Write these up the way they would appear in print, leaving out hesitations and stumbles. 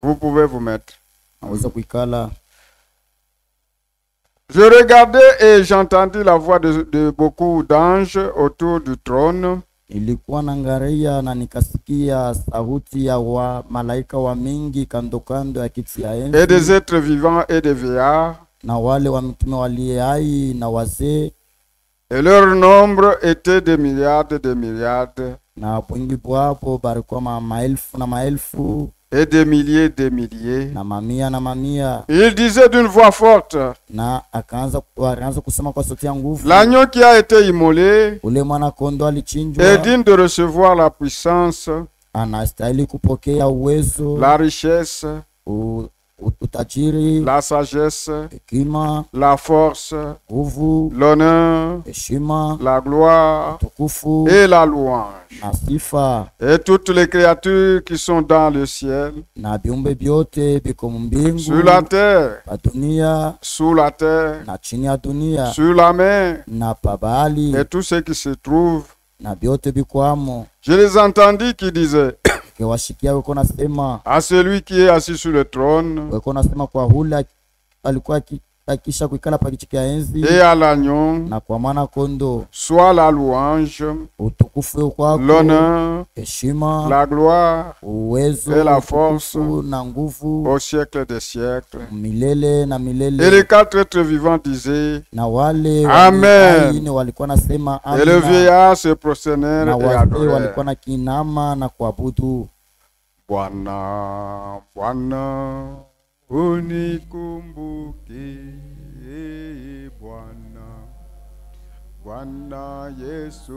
Vous pouvez vous mettre. Naweza kuikala. Je regardais et j'entendis la voix de beaucoup d'anges autour du trône. Ilikuwa naangalia na nikasikia sauti ya malaika wa mingi kando kando ya kiti ya enzi. Et des êtres vivants et des vieillards. Na wale wa mitume walio hai na wazee. Et leur nombre était des milliards. Na wingi bwapo barikuwa maelfu na maelfu. Et des milliers. Na mamia. Il disait d'une voix forte. Na akaanza kusema kwa sauti ya nguvu. L'agneau qui a été immolé ule mwana kondoo alichinjwa est digne de recevoir la puissance, anastahili kupokea uwezo, la richesse, utajiri, la sagesse, hekima, la force, nguvu, l'honneur, heshima, la gloire tukufu et la louange. na sifa. Et toutes les créatures qui sont dans le ciel, na viumbe vyote viko mbingu, sur la terre, dunia, sous la terre, na chini ya dunia, sur la mer, na pabali, et tout ce qui se trouve, na vyote bikwamo. Je les entendis qui disaient Kiwashikia weko nasema à celui qui est assis sur le trône, weko nasema kwa hula alikuwa akisha kuikala pa kiti cha enzi, et à l'agneau, na kwa mwana kondo, soit la louange, utukufu kwako, l'honneur, heshima, la gloire uwezo, et la force na nguvu au siècle des siècles. milele na milele. Et les quatre êtres vivants disaient na wale Amen. walikuwa nasema et le vieillard se prosternèrent na et wazee adorèrent. walikuwa na kinama na kuabudu. Bwana, Bwana, unikumbuke, Bwana, Bwana Yesu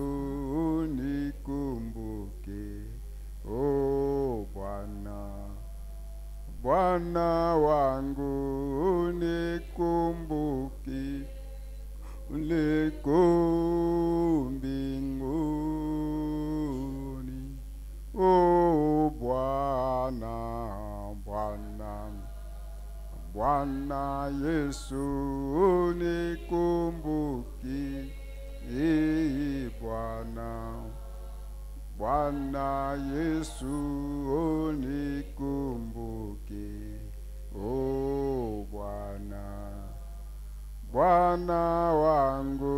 unikumbuke, oh Bwana, Bwana wangu unikumbuke, uliko mbinguni, oh Bwana, Bwana, Bwana Yesu unikumbuke, Bwana, Bwana Yesu unikumbuke, oh Bwana, Bwana wangu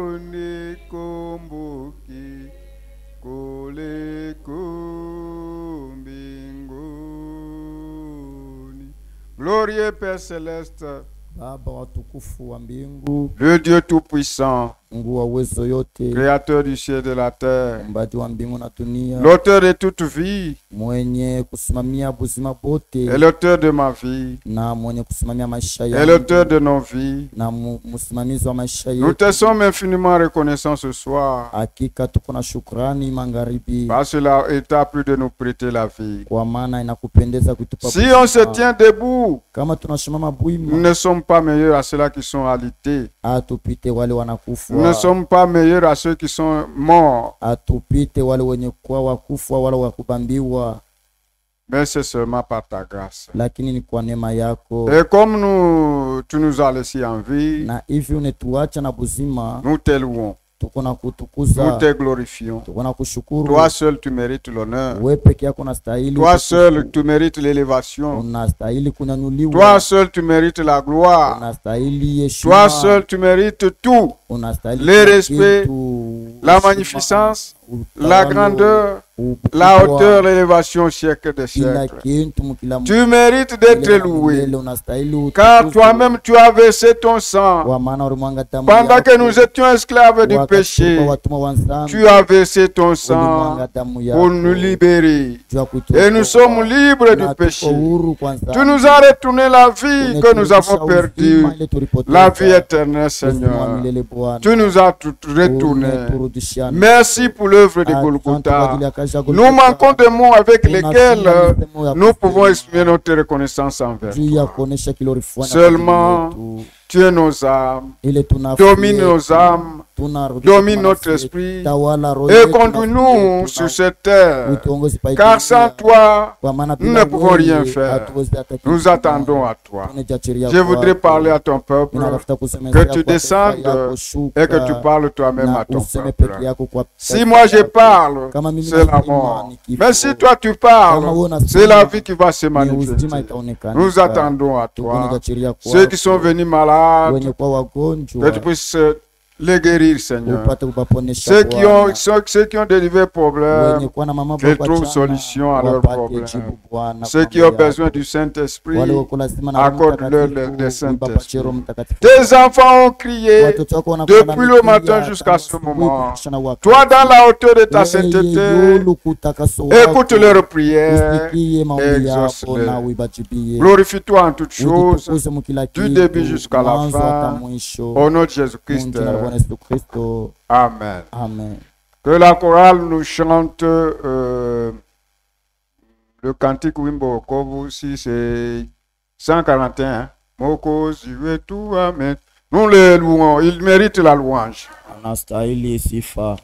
unikumbuke, kule mbinguni. Glorieux Père Céleste, Baba watukufu wa mbingu, le Dieu Tout-Puissant, Mungu wa uwezo yote, Créateur du ciel et de la terre, Muumbaji wa mbingu na dunia, l'auteur de toute vie mwenye kusimamia buzima bote, et l'auteur de ma vie, na mwenye kusimamia maisha et yangu, l'auteur de nos vies. na msimamizi wa maisha Nous yetu. te sommes infiniment reconnaissants ce soir, Hakika tuko na shukrani magharibi, parce qu'il t'a plu de nous prêter la vie. kwa maana inakupendeza kutupa Si on se tient debout, kama tunashimama nous bwima, ne sommes pas meilleurs à ceux-là qui sont alités. atupite wale Nous ne wanakufa, sommes pas meilleurs à ceux qui sont morts. atupite wale wenye kuwa wakufa wala wakubambiwa, Mais c'est seulement par ta grâce. lakini ni kwa neema yako. Et comme tu nous as laissés en vie, Na hivi unetuacha na buzima, nous te louons, tuko na nous kutukuza, te glorifions. tuko na kushukuru. Toi seul, tu mérites l'honneur. Wewe peke yako unastahili Toi utukufu, seul, tu mérites l'élévation. unastahili kunyanyuliwa, Toi seul, tu mérites la gloire. unastahili heshima, Toi seul, tu mérites tout. unastahili le kila respect, kitu, La heshima, magnificence, la utawala, grandeur, ukubwa, la hauteur, l'élévation au siècle des kila siècles. kitu, kila Tu mérites d'être loué. unastahili Car utukufu, toi-même, tu as versé ton sang. kwa maana ulimwanga damu Pendant yako, que nous étions esclaves du wakati péché, kwa watumwa wa dhambi, tu as versé ton sang ulimwanga damu yako, pour nous libérer. juu ya kutuokoa, Et nous sommes libres du na tuko péché. huru kwa dhambi. Tu nous as retourné la vie que nous avons Umeturudisha perdue, uzima ile tulipoteza, la vie éternelle, uzima wa Seigneur. milele Bwana. Tu nous as tout retourné. Umeturudisha. Merci pour l'œuvre de Asante kwa Golgotha. ajili ya kazi ya Nous Golgotha. manquons de mots avec lesquels Tunasema nous pouvons exprimer notre reconnaissance envers juu ya toi. kuonesha kile ulifanya kwa Seulement, ajili yetu. Tu es nos âmes. ili Domine nos âmes. Domine notre esprit. Et conduis-nous sur cette terre. Car sans toi, nous ne pouvons rien faire. Nous attendons à toi. Je voudrais parler à ton peuple. Que tu descendes et que tu parles toi-même à ton peuple. Si moi je parle, c'est la mort. Mais si toi tu parles, c'est la vie qui va se manifester. Nous attendons à toi. Ceux qui sont venus malades, que tu puisses les guérir, Seigneur. Ceux qui ont des divers problèmes, qu'ils trouvent solution à leurs problèmes. Ceux qui ont besoin du Saint-Esprit, accorde-leur le Saint-Esprit. Tes enfants ont crié depuis le matin jusqu'à ce moment. Toi, dans la hauteur de ta sainteté, écoute leurs prières et exauce-les. Glorifie-toi en toutes choses, du début jusqu'à la fin, au nom de Jésus-Christ. Amen. Amen. Que la chorale nous chante le cantique Wimbo Kovu, si c'est 141. Moko ziwe tu, amen. Nous les louons, ils méritent la louange. Anastahili sifa.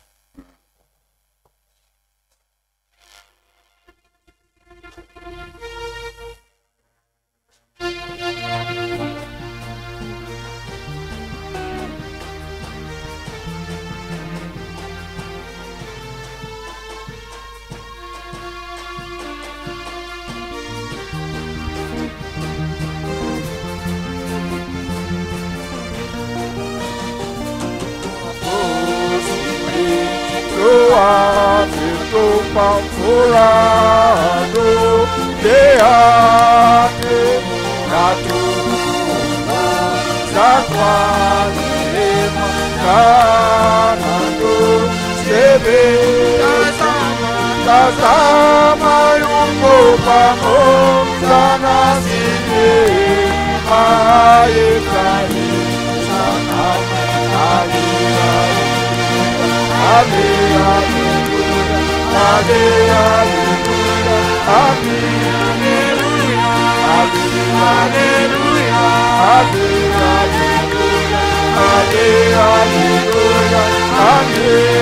Pamphorado de arte natural, Zaquarema, Canado, Sebe, Tazama, Yungopamo, Zanasine, Aekari, Zaname, Alleluia, Alleluia, Alleluia, Alleluia, Alleluia, Alleluia.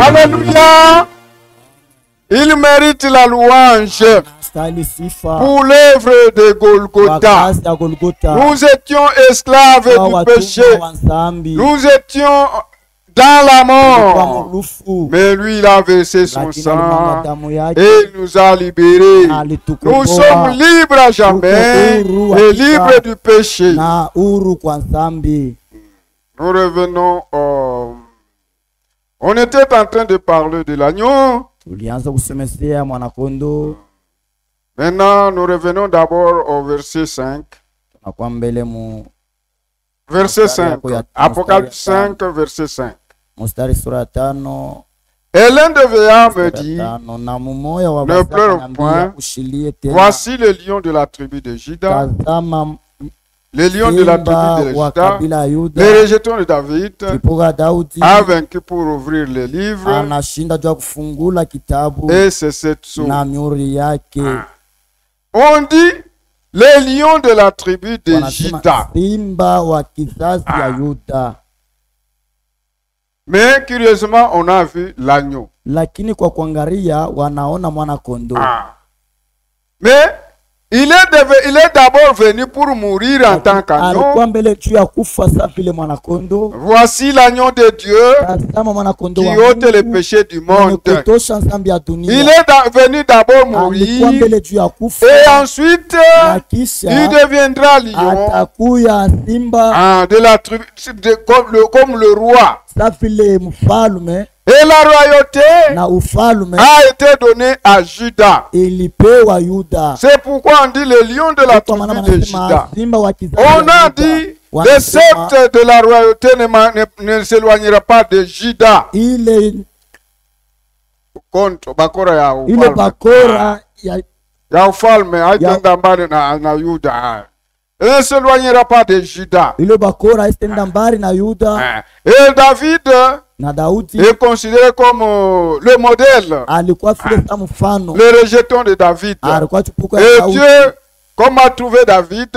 Alléluia. Il mérite la louange pour l'œuvre de Golgotha. Nous étions esclaves du péché. Nous étions dans la mort. Mais lui, il a versé son sang et il nous a libérés. Nous sommes libres à jamais et libres du péché. Nous revenons on était en train de parler de l'agneau. Maintenant, nous revenons d'abord au verset 5. Verset 5. Apocalypse 5, verset 5. Et l'un des veillants me dit, ne pleure point, voici le lion de la tribu de Juda, le lion de la tribu de Juda, le rejeton de David, a vaincu pour ouvrir les livres, et c'est cette source. On dit, le lion de la tribu de Juda. Mais curieusement, on a vu l'agneau. Mais il est d'abord venu pour mourir en tant qu'agneau. Voici l'agneau de Dieu qui ôte les péchés du monde. Il est venu d'abord mourir et ensuite il deviendra lion de la tribu, comme le roi. Et la royauté a été donnée à Juda. C'est pourquoi on dit le lion de la tribu de Juda. On a dit le sceptre de la royauté ne s'éloignera pas de Juda. Il ne s'éloignera pas de Juda. Et David est considéré comme le modèle, le rejeton de David. Et Dieu, comme a trouvé David,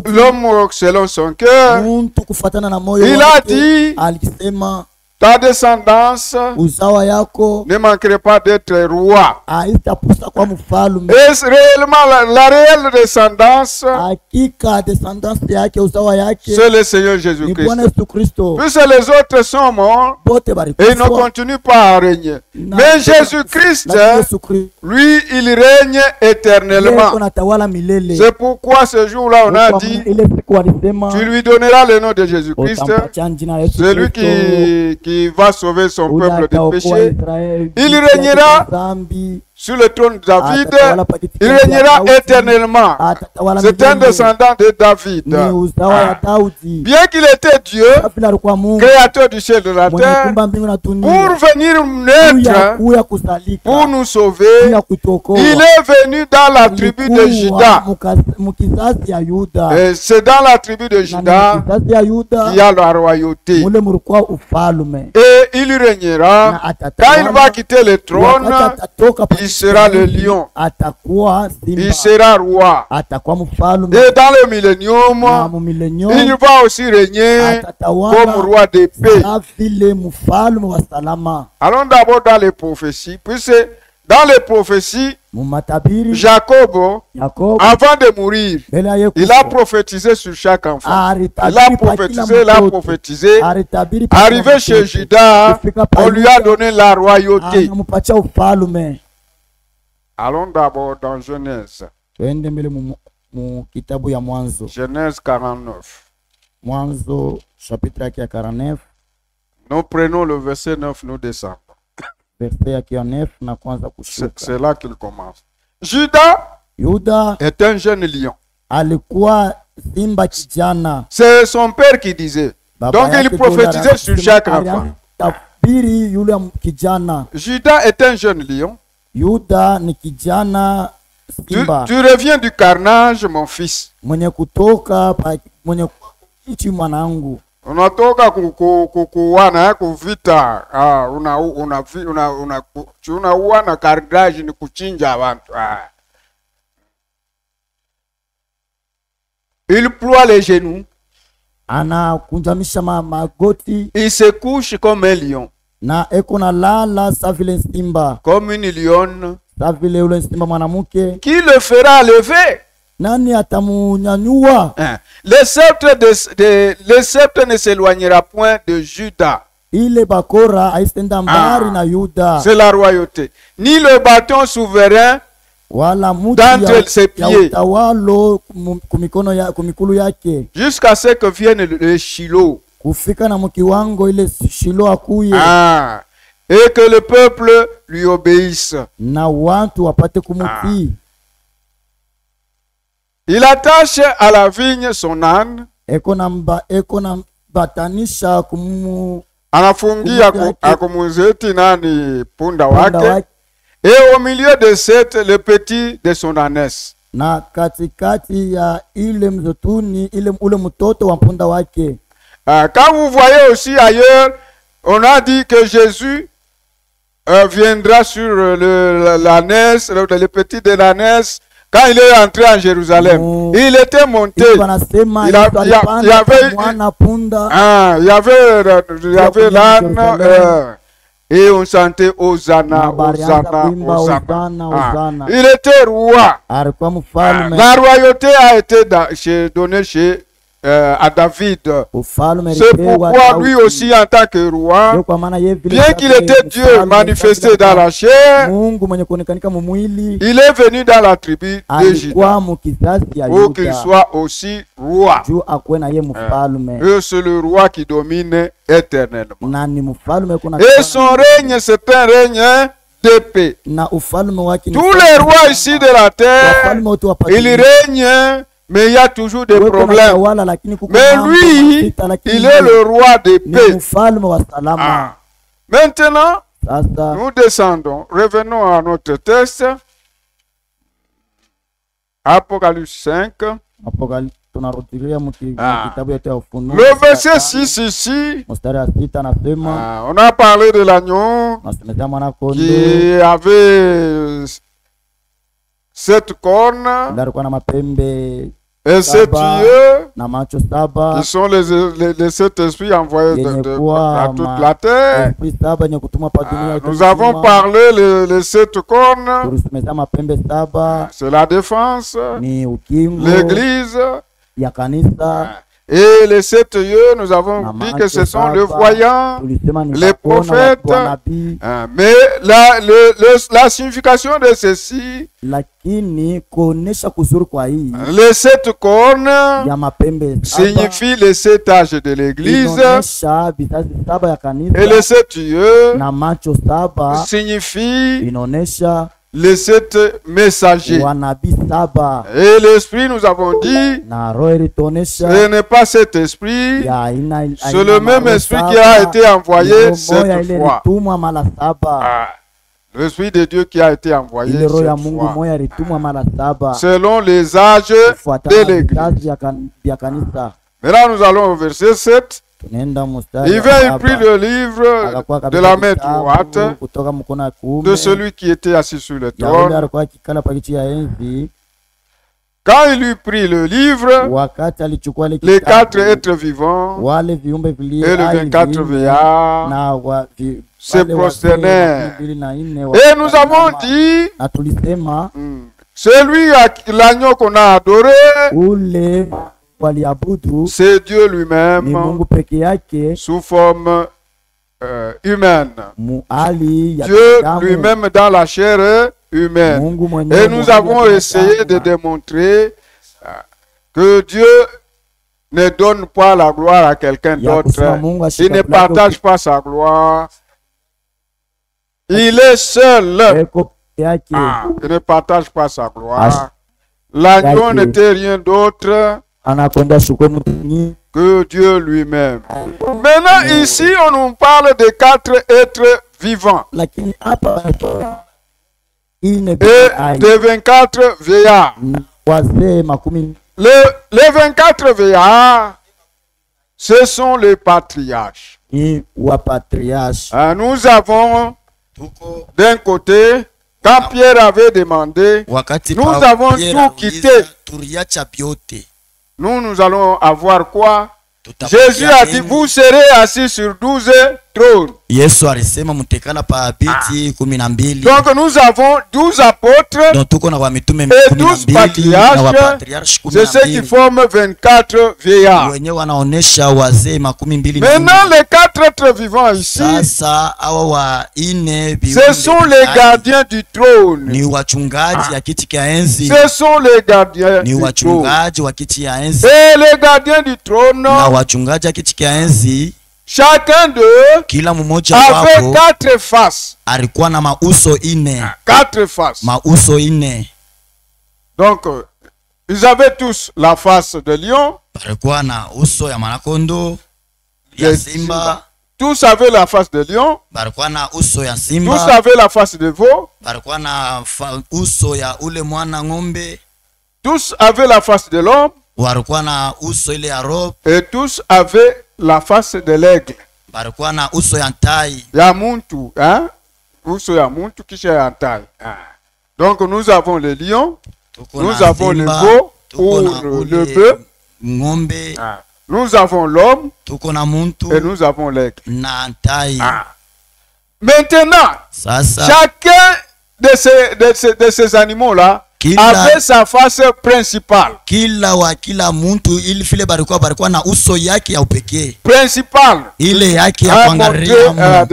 l'homme selon son cœur, il a dit, ta descendance ne manquerait pas d'être roi. Et réellement, la réelle descendance, c'est le Seigneur Jésus-Christ. Puisque les autres sont morts et ils ne continuent pas à régner. Mais Jésus-Christ, lui, il règne éternellement. C'est pourquoi ce jour-là, on a dit, tu lui donneras le nom de Jésus-Christ, celui qui va sauver son peuple des péchés. Il régnera sur le trône de David. Il régnera éternellement. C'est un descendant de David. Bien qu'il était Dieu, créateur du ciel et de la terre, pour venir naître, pour nous sauver, il est venu dans la tribu de Juda. Et c'est dans la tribu de Juda qu'il y a la royauté. Et il régnera. Quand il va quitter le trône, il sera le lion. Il sera roi. Et dans le millénium, il va aussi régner comme roi de paix. Allons d'abord dans les prophéties. Puisque dans les prophéties, Jacob, avant de mourir, il a prophétisé sur chaque enfant. Il a prophétisé. Arrivé chez Juda, on lui a donné la royauté. Allons d'abord dans Genèse. Genèse 49. Nous prenons le verset 9, nous descendons. C'est là qu'il commence. Juda est un jeune lion. C'est son père qui disait. Donc il prophétisait sur chaque enfant. Juda est un jeune lion. Tu reviens du carnage, mon fils. Unatoka kukuwana kuvita, unauana carnage ni kuchinja abantu. Il ploie les genoux anakunjamisha magoti, il se couche comme un lion, na eko na lala sa vile simba, comme une lionne, sa vile ule simba mwanamke. Qui le fera lever? Nani atamunyanyua? Le sceptre ne s'éloignera point de Juda. Ile bakora haistenda mbali na Yuda. C'est la royauté. Ni le bâton souverain wala d'entre ses pieds. Kumikulu yake. Jusqu'à ce que vienne le Shiloh. Kufika na mkiwango ile Shiloh akuye. Et que le peuple lui obéisse. Na watu wapate kumutii. Il attache à la vigne son âne. Eko na batanisha kumu. Anafungia akumuzeti nani punda wake. Et au milieu de cette, le petit de son ânesse. Na katikati ya ile mzotuni ule mtoto wa punda wake. Quand vous voyez aussi ailleurs, on a dit que Jésus viendra sur l'ânesse, le petit de l'ânesse. Quand il est entré en Jérusalem, il était monté. Il y avait l'âne et on sentait Hosanna, Hosanna, Hosanna. Il était roi. La royauté a été donnée chez à David. C'est pourquoi lui aussi en tant que roi, bien qu'il était Dieu manifesté dans la chair, il est venu dans la tribu de Juda pour qu'il soit aussi roi. Et c'est le roi qui domine éternellement. Et son règne, c'est un règne de paix. Tous les rois ici de la terre, ils règnent. Mais il y a toujours des problèmes. Mais lui, il est le roi de paix. Maintenant, nous descendons. Revenons à notre texte. Apocalypse 5. Le verset 6 ici, on a parlé de l'agneau qui avait 7 cornes et 7 yeux qui sont les 7 esprits envoyés à toute la terre. Nous avons parlé les 7 cornes, c'est la défense, l'église. Et les 7 yeux, nous avons dit que ce sont les voyants, les prophètes. Mais la signification de ceci, les 7 cornes signifient les 7 âges de l'église. Et les 7 yeux signifient les 7 messagers. Et l'esprit, nous avons dit, ce n'est pas cet esprit, c'est le même esprit qui a été envoyé 7 fois. L'esprit de Dieu qui a été envoyé 7 fois. Selon les âges de l'église. Maintenant, nous allons au verset 7. Il prit le livre de la main droite de celui qui était assis sur le trône. Quand il eut pris le livre, les 4 êtres vivants et les 24 veillards se prosternèrent. Et nous avons dit, celui à l'agneau qu'on a adoré, c'est Dieu lui-même sous forme humaine. Dieu lui-même dans la chair humaine. Et nous avons essayé de démontrer que Dieu ne donne pas la gloire à quelqu'un d'autre. Il ne partage pas sa gloire. Il est seul. Il ne partage pas sa gloire. L'agneau n'était rien d'autre que Dieu lui-même. Maintenant, ici, on nous parle de 4 êtres vivants et de 24 veillards. Les 24 veillards, ce sont les patriarches. Nous avons d'un côté, quand Pierre avait demandé, nous avons tout quitté. Nous allons avoir quoi? Jésus a dit, vous serez assis sur 12 trônes. Yesu alisema mtekala pa biti 12. Donc nous avons 12 apôtres donc tuko na wa mitume et 12 patriarches. C'est ceux qui forment 24 vieillards. wenye wanaonesha wazee 12. Maintenant les 4 êtres vivants ici, sasa hawa wa ine ce sont les gardiens du trône. ni wachungaji ya kiti cha enzi. Ce sont les gardiens ni du trône. wachungaji wa kiti ya enzi. Et les gardiens du trône, na wachungaji ya kiti cha enzi, chacun d'eux kila mmoja avait wapo 4 faces. alikuwa na mauso ine. 4 faces. Mauso ine. Donc ils avaient tous la face de lion. Balikuwa na uso ya manakondo ya simba. Tous avaient la face de lion. Balikuwa na uso ya simba. Tous avaient la face de veau. Balikuwa na uso ya ule mwana ng'ombe. Tous avaient la face de l'homme. Walikuwa na uso ile ya roho. Et tous avaient la face de l'aigle. Balikuwa na uso ya tai. Ya muntu, hein? Uso ya muntu kisha ya tai. Donc nous avons le lion, nous avons le veau ou le bœuf, ng'ombe. nous avons l'homme et nous avons l'aigle. Na tai. Maintenant, sasa chacun de ces animaux-là avait sa face principale. Kila muntu ili file barikuwa na uso yake ya upekee. Principale. Ile yake ya kuangalia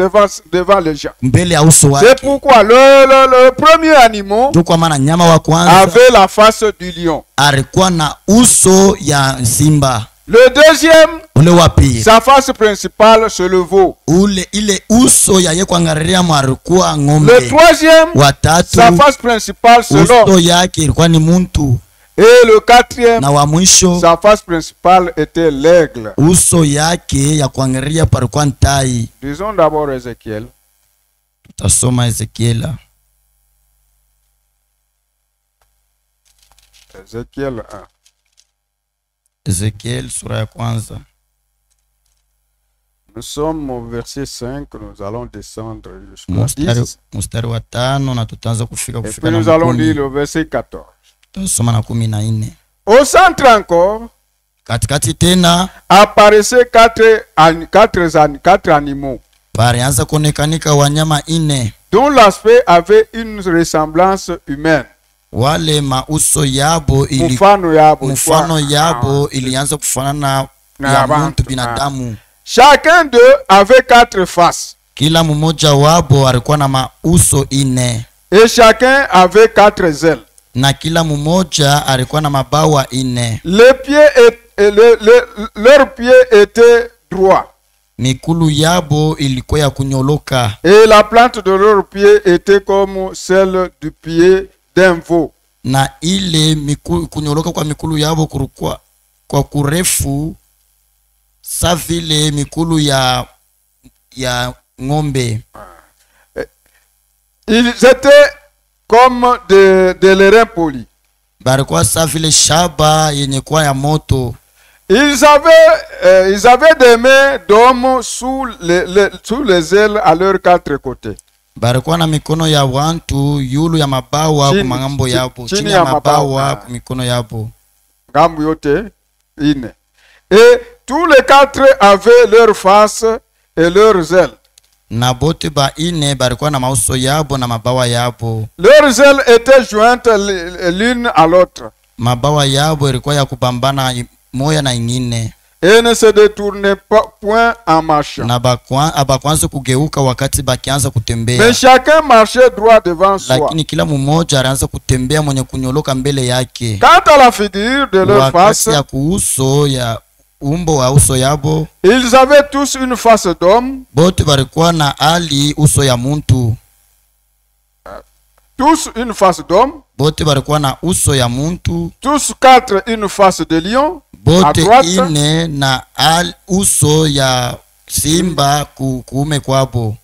devant les gens. Mbele ya uso wake. C'est pourquoi le premier animal nyama wa kwanza avait la face du lion. Alikuwa na uso ya simba. Le deuxième, sa face principale, c'est le veau. Ile uso ya ye kuangalia marikuwa ng'ombe. Le troisième, sa face principale, c'est l'homme. Uso yake ilikuwa ni muntu. Et le quatrième, na wa mwisho, sa face principale était l'aigle. Uso yake ya kuangalia parikuwa ntai. Disons d'abord Ézéchiel. Tutasoma Ezekiel. Ézéchiel 1. Ezekiel sura ya kwanza. Nous sommes au verset 5, nous allons descendre jusqu'à 10. Mstari wa 5 na tutaanza kufika et puis nous allons lire le verset 14. Tutasoma na 14. Au centre encore, katikati tena apparaissaient 4 animaux. Parianza kuonekanika wanyama 4 dont l'aspect avait une ressemblance humaine. Wale mauso yabo mfano yabo ilianza kufanana ya mtu binadamu. Chacun d'eux avait 4 faces. Kila mmoja wabo alikuwa na mauso 4. Et chacun avait 4 ailes. Na kila mmoja alikuwa na mabawa 4. Leurs pieds étaient droits. Mikulu yabo ilikuwa ya kunyoloka. Et la plante de leurs pieds était comme celle du pied d'un veau. Na ile kunyoloka kwa mikulu yabo kurukwa kwa kurefu sa vile mikulu ya ng'ombe. Ils étaient comme des lérins polis. Barikuwa sa vile shaba yenye kwa ya moto. Ils avaient des mains d'hommes sous les ailes à leurs 4 côtés. Barikuwa na mikono ya wantu yulu ya mabawa kumangambo yabo. Chini ya mabawa kumikono yabo. Ngambo yote ine. Et tous les 4 avaient leur face et leurs ailes. Na bote ba 4 barikuwa na mauso yabo na mabawa yabo. Leurs ailes étaient jointes l'une à l'autre. Mabawa yabo ilikuwa ya kubambana moya na ingine. Et ne se détournait point en marchant. Na abakwanza kugeuka wakati bakianza kutembea. Mais chacun marchait droit devant soi. Lakini kila mmoja alianza kutembea mwenye kunyoloka mbele yake. Quant à la figure de leur face, ya kuuso ya umbo wa uso yabo, ils avaient tous une face d'homme. Bote barikuwa na ali uso ya muntu. Tous une face d'homme. Bote barikuwa na uso ya muntu. Tous 4 une face de lion. Bote 4 na uso ya simba kuume kwabo.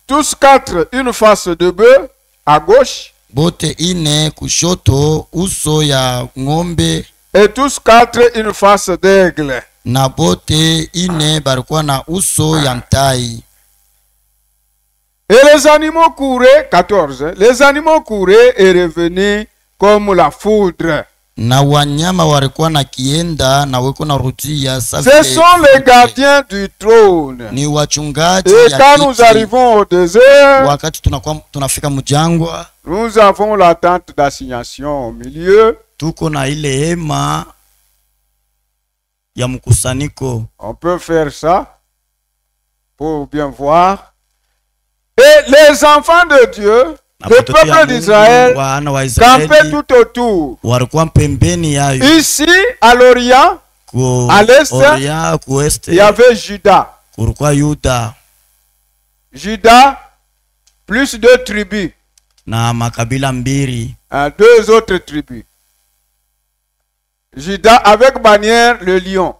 Tous 4 une face de bœuf à gauche. Bote 4 kushoto uso ya ng'ombe. Et tous 4 une face d'aigle. Na bote 4 barikuwa na uso ya mtai. Et les animaux couraient, 14, les animaux couraient et revenaient comme la foudre. na wanyama walikuwa na kienda na weko na rudia. Ce sont les gardiens du trône. Ni wachungaji. Et quand nous arrivons au désert, wakati tunafika mjangwa, nous avons la tente d'assignation au milieu. Tuko na ile hema ya mkusanyiko. On peut faire ça pour bien voir. Et les enfants de Dieu, le peuple d'Israël, campaient tout autour. Ici, à l'Orient, à l'Est, il y avait Juda. Juda, plus 2 tribus. Deux autres tribus. Juda avec bannière le lion.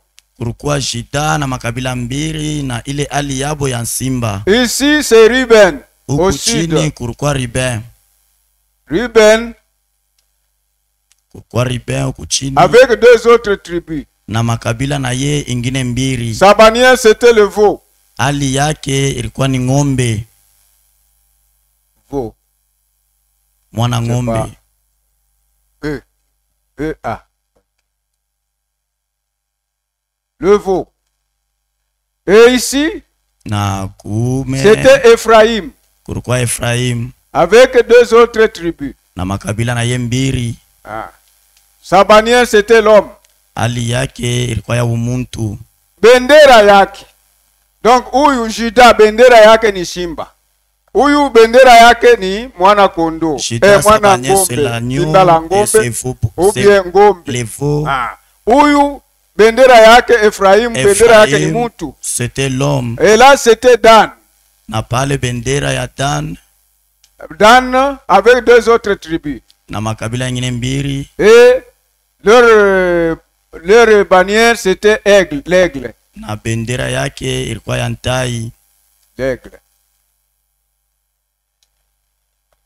Ici c'est Ruben au sud. Ruben avec 2 autres tribus. Sa bannière c'était le veau. Veau. Mwana ngombe. Le veau. Et ici, c'était Ephraim. Avec 2 autres tribus. Sa bannière, c'était l'homme. Bendera yake. Donc, huyu Juda, bendera yake ni simba. Huyu bendera yake ni mwana kondo. Mwana ngombe. Simba la ngombe. Ou bien ngombe. Huyu bendera yake Ephraim, bendera yake ni mutu. C'était l'homme. Et là c'était Dan. Na pale bendera ya Dan. Dan avec 2 autres tribus. Na makabila ingine mbili. Et leur bannière c'était l'aigle. Na bendera yake ilikuwa ya ntai. L'aigle.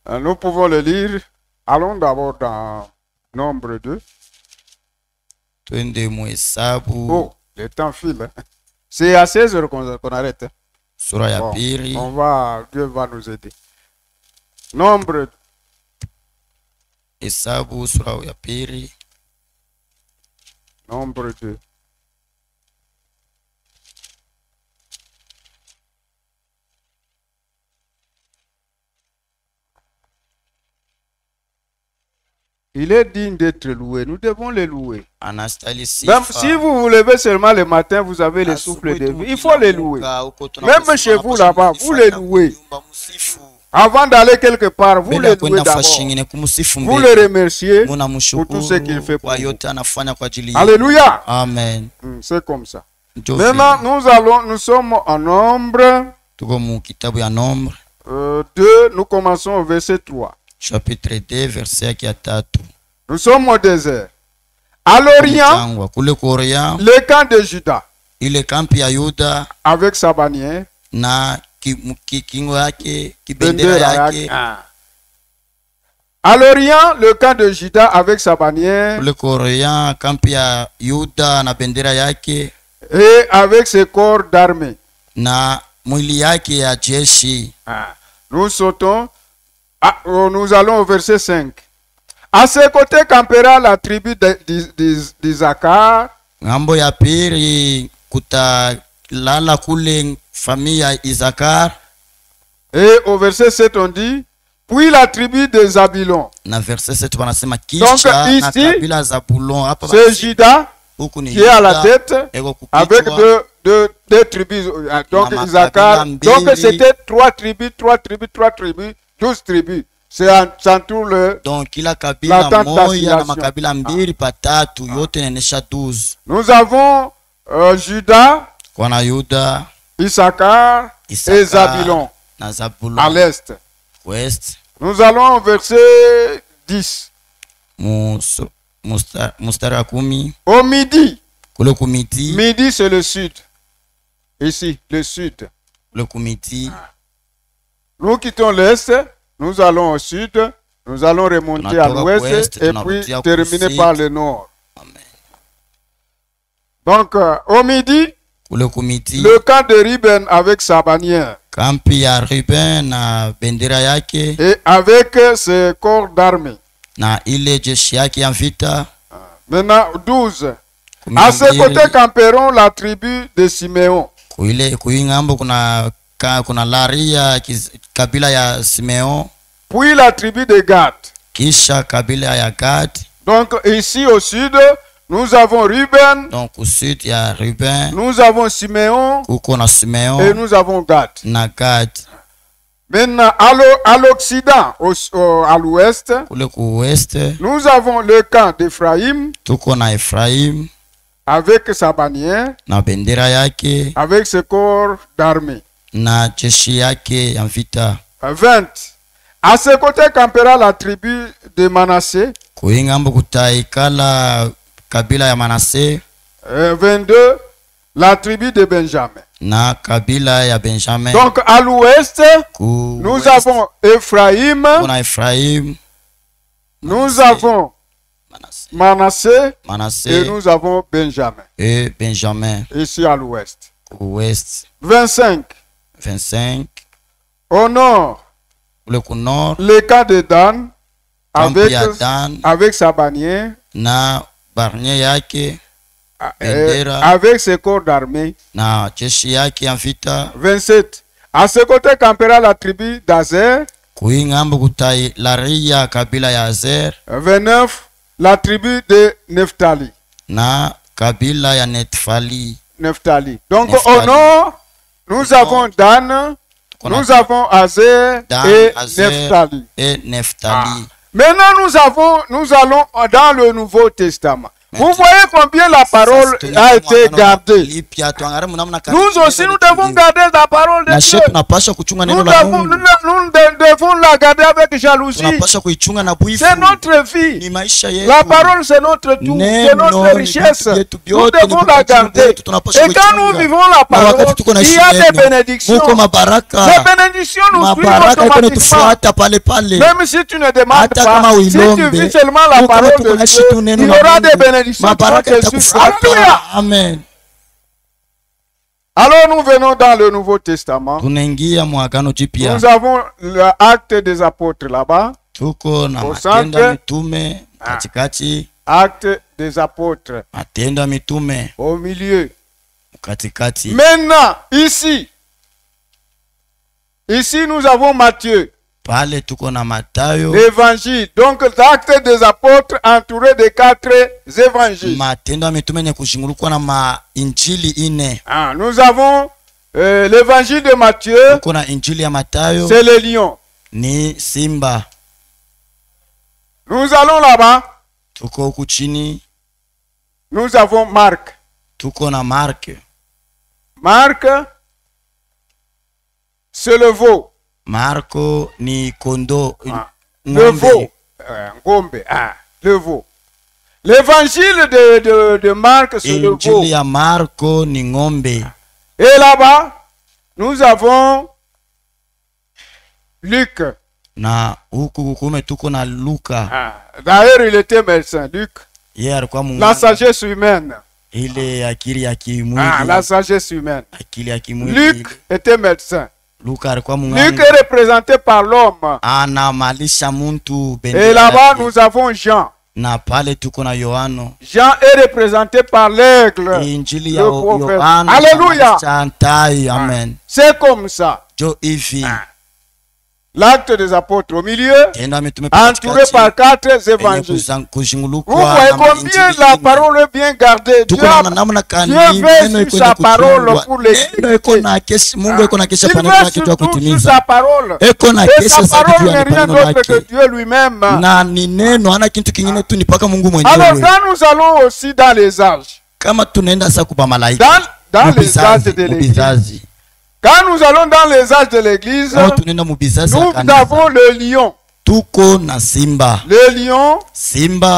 Nous pouvons le lire. Allons d'abord dans Nombre 2. Oh, le temps file. C'est à 16 heures qu'on arrête. Bon, Dieu va nous aider. Nombre. Nombre 2. Il est digne d'être loué. Nous devons le louer. Même si vous vous levez seulement le matin, vous avez le souffle de vie. Il faut le louer. Même chez vous là-bas, vous le louez. Avant d'aller quelque part, vous le louez d'abord. Vous le remerciez pour tout ce qu'il fait pour vous. Alléluia. Amen. C'est comme ça. Maintenant, nous sommes en Nombre 2. Nous commençons au verset 3. Chapitre 2, verset 3. Nous sommes au désert. À l'Orient, le camp de Juda, avec sa bannière, à l'Orient, le camp de Juda avec sa bannière, et avec ses corps d'armée. Nous sautons. Nous allons au verset 5. À ses côtés campera la tribu d'Isaacar. Ngambo ya pili kutalala kule famille ya Isaacar. Et au verset 7 on dit, puis la tribu de Zabulon. Na verset 7 wanasema kisha na kabila Zabulon. C'est Juda qui est à la tête avec deux tribus. Donc Isaacar. Donc c'était 3 tribus, 12 tribus. C'est tout le. Donc kila kabila moja na makabila mbili patatu yote inaonyesha 12. Nous avons Juda, Issachar et Zabulon à l'est. Ouest. Nous allons au verset 10. Au midi. Midi c'est le sud. Ici, le sud. Nous quittons l'est, nous allons au sud, nous allons remonter à l'ouest et puis terminer par le nord. Amen. Donc, au midi, le camp de Ruben avec sa bannière et avec ses corps d'armée. Maintenant, 12. À ce côté camperont la tribu de Siméon. Kuingambo kuna laria kabila ya Simeon. Puis la tribu de Gad. Kisha kabila ya Gad. Donc ici au sud, nous avons Ruben. Donc au sud il y a Ruben. Nous avons Siméon. Siméon. Et nous avons Gad. Na Gad. Maintenant à l'occident, à l'ouest, nous avons le camp d'Ephraïm. Ephraim. Avec sa bannière. Na bendera yake. Avec ses corps d'armée. Na jeshi yake ya vita. 20. À ce côté campera la tribu de Manassé. Kuingambo kutaikala kabila ya Manassé. 22. La tribu de Benjamin. Na kabila ya Benjamin. Donc à l'ouest, nous avons Ephraim. Nous avons Manassé. Et nous avons Benjamin. Et Benjamin. Ici à l'ouest. Ouest. 25. Au nord. Le camp de Dan. Avec sa bannière. Na barnier yake. Avec ses corps d'armée. Na jeshi yake ya vita. 27. À ce côté campera la tribu d'Azer. Kuingambo kutai laria kabila ya Azer. 29. La tribu de Nephtali. Na kabila ya Nephtali. Donc au nord, nous avons Dan, nous avons Azer et Nephtali. Maintenant nous allons dans le Nouveau Testament. Vous voyez combien la parole a été gardée. Nous aussi, nous devons garder la parole de Dieu. Nous devons la garder avec jalousie. C'est notre vie. La parole, c'est notre tout. C'est notre richesse. Nous devons la garder. Et quand nous vivons la parole, il y a des bénédictions. Les bénédictions nous suivent automatiquement. Même si tu ne demandes pas, si tu vis seulement la parole de Dieu, il y aura des bénédictions. Amen. Alors nous venons dans le Nouveau Testament. Nous avons l'acte des apôtres là-bas. Au centre. Acte des apôtres. Au milieu. Maintenant, ici nous avons Matthieu. L'évangile. Donc l'acte des apôtres entouré de 4 évangiles. Nous avons l'évangile de Matthieu. C'est le lion. Nous allons là-bas. Nous avons Marc. Marc, c'est le veau. Marco ni kondo. Le veau. Ngombe. Le veau. L'évangile de Marc, c'est le veau. Marco ni ngombe. Et là-bas, nous avons Luc. Na huku kume tuko na Luka. D'ailleurs, il était médecin, Luc. La sagesse humaine. La sagesse humaine. Luc était médecin. Luc est représenté par l'homme. Et là-bas, nous avons Jean. Jean est représenté par l'aigle. Alléluia. C'est comme ça. L'acte des apôtres au milieu, entouré par 4 évangiles. Vous voyez combien la parole est bien gardée. Dieu veut sur sa parole pour l'expliquer. Il veut sur sa parole. Et sa parole n'est rien d'autre que Dieu lui-même. Alors quand nous allons aussi dans les âges, dans les âges de l'Église, quand nous allons dans les âges de l'église, nous avons le lion. Le lion,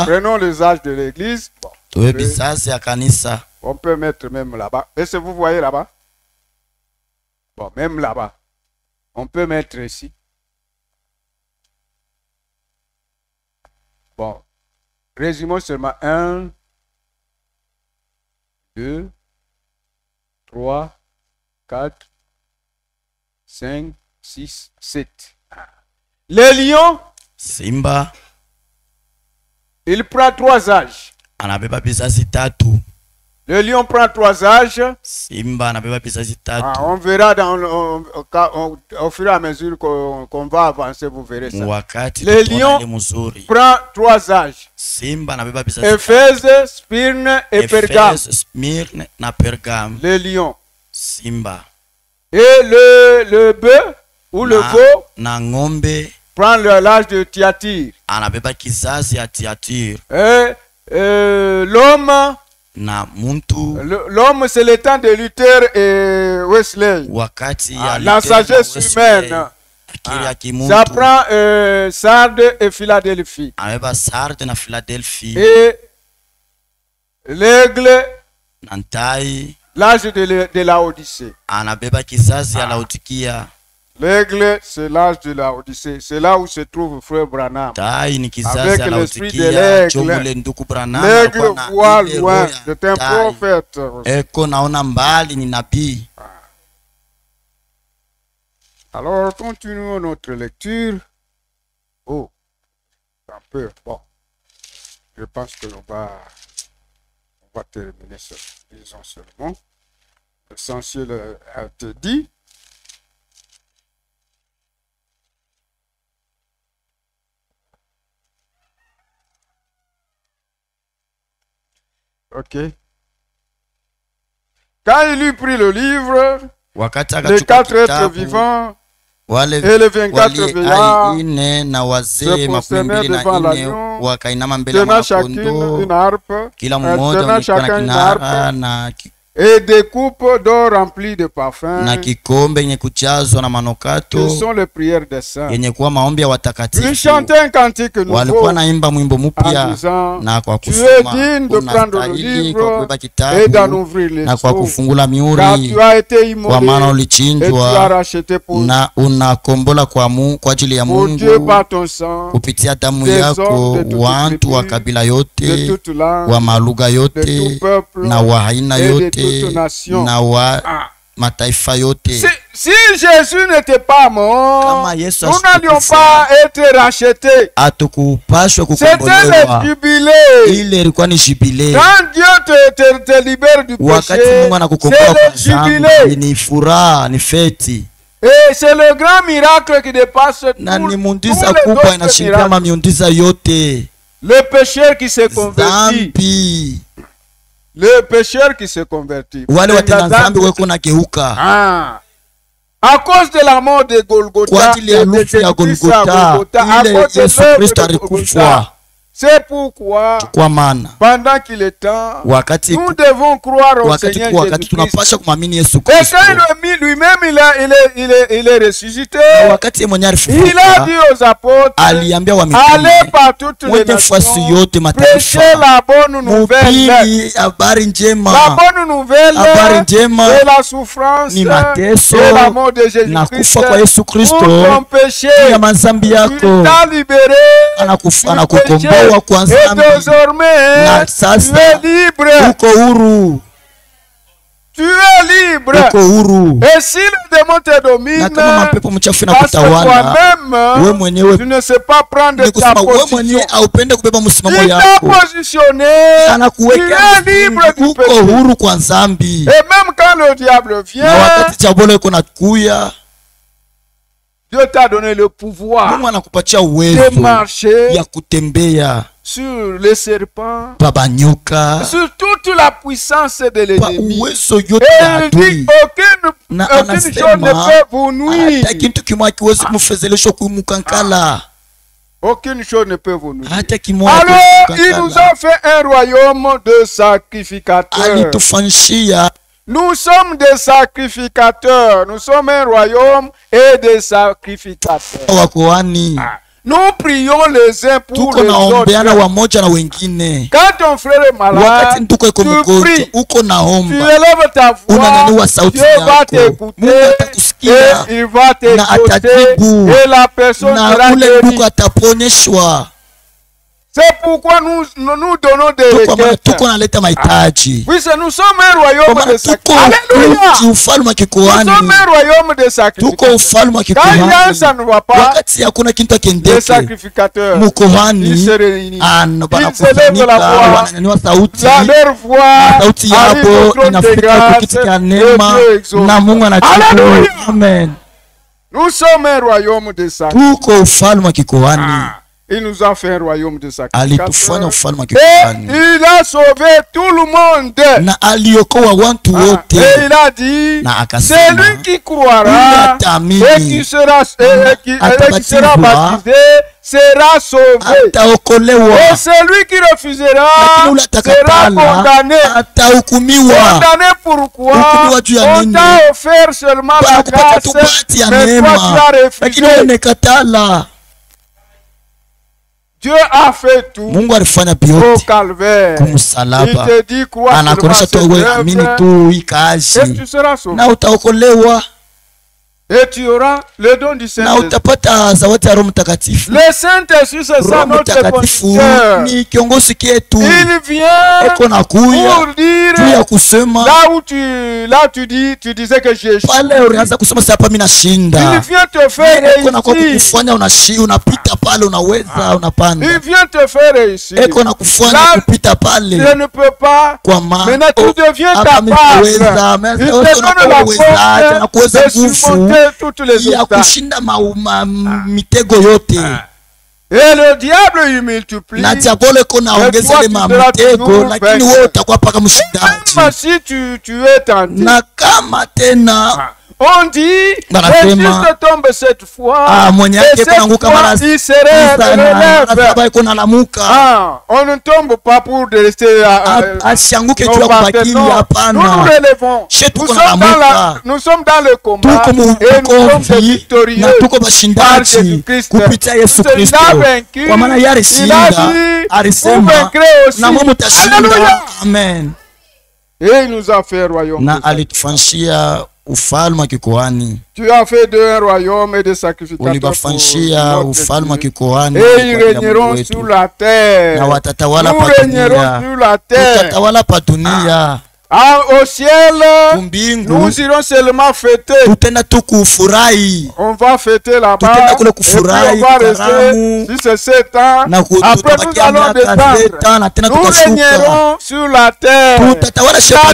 prenons les âges de l'église. On peut mettre même là-bas. Est-ce que vous voyez là-bas? Bon, même là-bas. On peut mettre ici. Bon, résumons seulement 1, 2, 3, 4, 5, 6, 7. Les lions, Simba, il prend 3 âges. anabeba vizazi tatu. Le lion prend 3 âges. Simba anabeba vizazi tatu. On verra au fur et à mesure qu'on va avancer, vous verrez ça. Le lion prend 3 âges. Simba anabeba vizazi. Éphèse, Smyrne et Pergame. Smyrne na Pergame. Le lion. Simba. Et le bœuf ou le veau na ngombe prend l'âge de Thyatire. Anabeba kizazi ya Thyatire. Et l'homme na muntu. L'homme c'est le temps de Luther et Wesley. La sagesse humaine. Ça prend Sardes et Philadelphie. Anabeba Sardes na Philadelphie. Et l'aigle nantai. L'âge de la Odyssée. Anabeba kizazi ya Laodikia. L'aigle, c'est l'âge de la Odyssée. C'est là où se trouve frère Branham. Avec l'esprit de l'aigle. L'aigle voit loin. C'est un prophète. Alors, continuons notre lecture. Oh, un peu. Bon, je pense que l'on va terminer ça. Disons seulement. L'essentiel a été dit. Ok. Quand il eut pris le livre, les 4 êtres vivants et les 24 veillards se prosternaient devant l'agneau, tenant chacune une harpe, tenant chacun une harpe, et des coupes d'or remplies de parfums. Ce sont les prières des saints. Ils chantaient un cantique nouveau en disant, tu es digne de prendre le livre et d'en ouvrir les sceaux, car tu as été immolé et tu as racheté pour Dieu par ton sang des hommes de toute langue, de tout peuple et de toute nation. Mataifa yote. Si Jésus n'était pas mort, nous n'allions pas être rachetés. C'était le jubilé. Quand Dieu te libère du péché, c'est le jubilé. Et c'est le grand miracle qui dépasse tous les autres miracles. Le pécheur qui se convertit. Le pécheur qui se convertit. À cause de la mort de Golgotha, c'est pourquoi, pendant qu'il est temps, nous devons croire au Seigneur Jésus-Christ. Et quand lui-même il est ressuscité, il a dit aux apôtres, allez par toutes les nations, prêchez la bonne nouvelle. La bonne nouvelle de la souffrance et la mort de Jésus-Christ pour ton péché. Il t'a libéré. Et désormais, tu es libre. Tu es libre. Et si le démon te domine, parce que toi-même, tu ne sais pas prendre ta position. Il t'a positionné. Tu es libre du péché. Et même quand le diable vient, Dieu t'a donné le pouvoir de marcher sur les serpents, sur toute la puissance de l'ennemi. Et il dit aucune chose ne peut vous nuire. Aucune chose ne peut vous nuire. Alors, il nous a fait un royaume de sacrificateurs. Nous sommes des sacrificateurs. Nous sommes un royaume et des sacrificateurs. Nous prions les uns pour les autres. Quand ton frère est malade, tu pries. Tu élèves ta voix. Dieu va t'écouter et il va t'écouter et la personne sera guérie. C'est pourquoi nous donnons des requêtes. Puisque nous sommes un royaume de sacrifice. Alléluia. Nous sommes un royaume de sacrifice. Quand ça ne va pas, les sacrificateurs, ils se réunissent. Ils s'élèvent la voix. Leur voix arrive au trône de grâce. Et Dieu exauce. Alléluia. Amen. Nous sommes un royaume de sacrifice. Il nous a fait un royaume de sacrifice. Et il a sauvé tout le monde. Et il a dit, c'est lui qui croira et qui sera baptisé sera sauvé. Et celui qui refusera sera condamné. Condamné pourquoi? On t'a offert seulement la grâce, mais toi tu as refusé. Dieu a fait tout au calvaire. Il te dit quoi? Et tu seras sauvé. Et tu auras le don du Saint-Esprit. Le Saint-Esprit, c'est ça notre conducteur. Il vient pour dire là tu disais que j'ai échoué. Il vient te faire réussir. Il vient te faire réussir. Là, je ne peux pas. Maintenant, tu deviens capable. Il te donne la force de surmonter toutes les obstacles. Et le diable il multiplie. Et toi tu seras toujours vainqueur. Même si tu es tenté. On dit, Jésus tombe cette fois, et cette fois, il se relève. On ne tombe pas pour rester nous nous relevons. Nous sommes dans le combat et nous sommes victorieux par Jésus-Christ. Il a vaincu, il a dit, vous vaincrez aussi. Alléluia. Amen. Et il nous a fait royaume. Tu as fait d'un royaume et de sacrificateurs. Et ils régneront sur la terre. Nous régnerons sur la terre. Au ciel, nous irons seulement fêter. On va fêter là-bas. Et puis on va rester sur ces 7 ans. Après, nous allons descendre. Nous régnerons sur la terre. La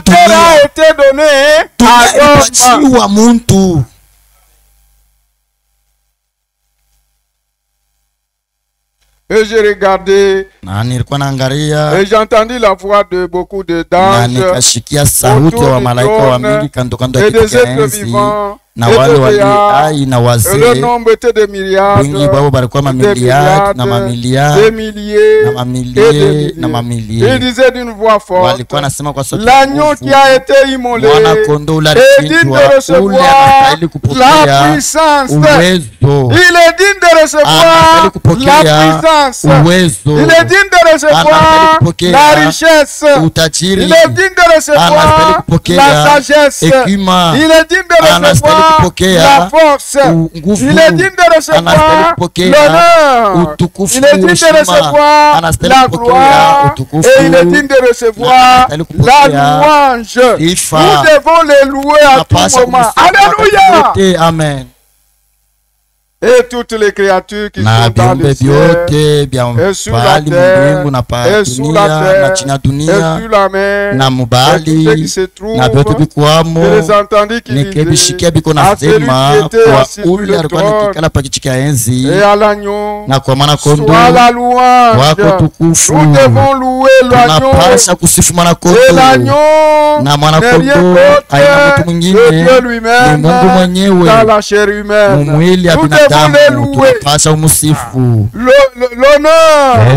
terre a été donnée à l'homme. Et j'ai regardé et j'ai entendu la voix de beaucoup de d'anges autour du trône et des êtres vivants et le nombre était de milliards, des milliers et des milliers. Il disait d'une voix forte, l'agneau qui a été immolé est digne de recevoir la puissance. Il est digne de recevoir la puissance. Il est digne de recevoir la richesse. Il est digne de recevoir la sagesse. Il est digne de recevoir la force. Il est digne de recevoir l'honneur. Il est digne de recevoir la gloire. Et il est digne de recevoir la louange. Nous devons les louer à tout moment. Alléluia. Amen. Et toutes les créatures qui sont dans le ciel, et sur la terre, et sous la terre, et sur la mer, et tous ceux qui se trouvent, je les entendis qui disaient à celui qui était assis sur le trône, et à l'agneau, soit la louange. Nous devons louer l'agneau, et l'agneau n'est rien d'autre que Dieu lui-même dans la chair humaine. Nous devons les louer. L'honneur,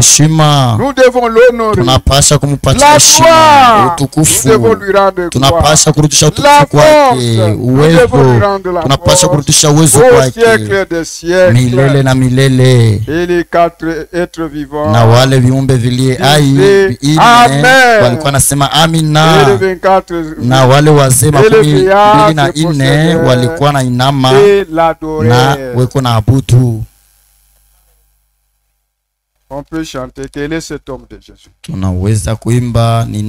nous devons l'honorer. La gloire, nous devons lui rendre gloire. La force, nous devons lui rendre la force au siècle des siècles. Et les 4 êtres vivants disaient Amen. Et les 24 et les et l'adorèrent. On peut chanter quel est cet homme de Jésus. Tunaweza kuimba ni